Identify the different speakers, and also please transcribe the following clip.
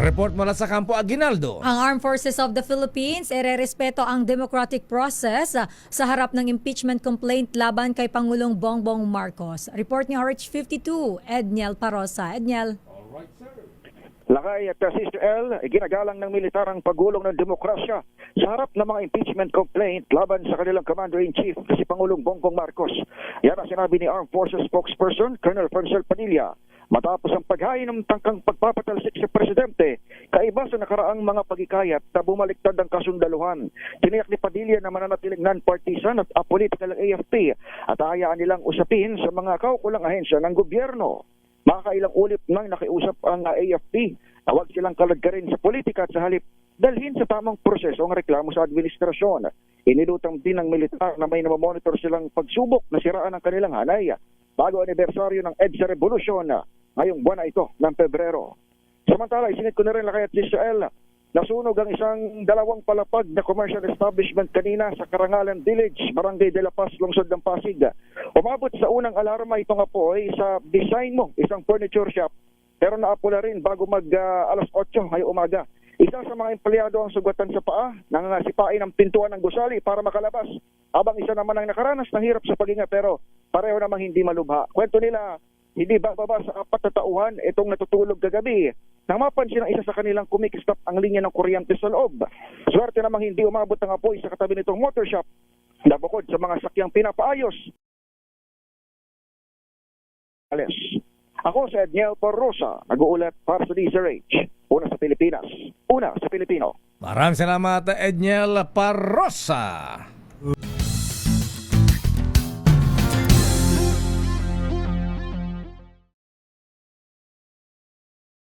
Speaker 1: Report mula sa Campo Aguinaldo.
Speaker 2: Ang Armed Forces of the Philippines ererespeto ang democratic process sa harap ng impeachment complaint laban kay Pangulong Bongbong Marcos. Report ni RH52, Edniel Parosa. Edniel.
Speaker 3: Lakay at Sister L, ginagalang ng militar ang pagulong ng demokrasya sa harap ng mga impeachment complaint laban sa kanilang Commander-in-Chief na si Pangulong Bongbong Marcos. Yan ang sinabi ni Armed Forces spokesperson Colonel Francel Padilla matapos ang paghain ng tangkang pagpapatalsik sa presidente kaiba sa nakaraang mga pagikayat na bumaliktad ang kasundaluhan. Tiniyak ni Padilla na mananatiling non-partisan at apolitical ang AFP at hayaan nilang usapin sa mga kaukulang ahensya ng gobyerno. Makakailang ulit nang nakiusap ang AFP na huwag silang kaladkarin sa politika at sa halip dalhin sa tamang proseso ang reklamo sa administrasyon. Inilutang din ng militar na may namamonitor silang pagsubok na siraan ang kanilang hanay bago anibersaryo ng EDSA Revolution ngayong buwan na ito ng Pebrero. Samantala, isingit ko na rin lakay at Israel. Nasunog ang isang dalawang palapag na commercial establishment kanina sa Karangalan Village, Barangay de la Paz, lungsod ng Pasig. Umabot sa unang alarma ito nga po ay sa design mo, isang furniture shop. Pero naapula rin bago alas 8 ngayong umaga. Isa sa mga empleyado ang sugatan sa paa, nangangasipain ang pintuan ng gusali para makalabas. Habang isa naman ang nakaranas ng hirap sa paghinga pero pareho namang hindi malubha. Kwento nila, hindi bababa sa 4 na tauhan itong natutulog kagabi. Nang mapansin ng isa sa kanilang kumikistap ang linya ng kuryente sa loob. Swerte namang hindi umabot ang apoy sa katabi nitong motor shop na bukod sa mga sakyang pinapaayos. Ako si Edniel Parosa, nag-uulat para sa DZRH. Una sa Pilipinas, una sa Pilipino.
Speaker 1: Maraming salamat, Edniel Parosa.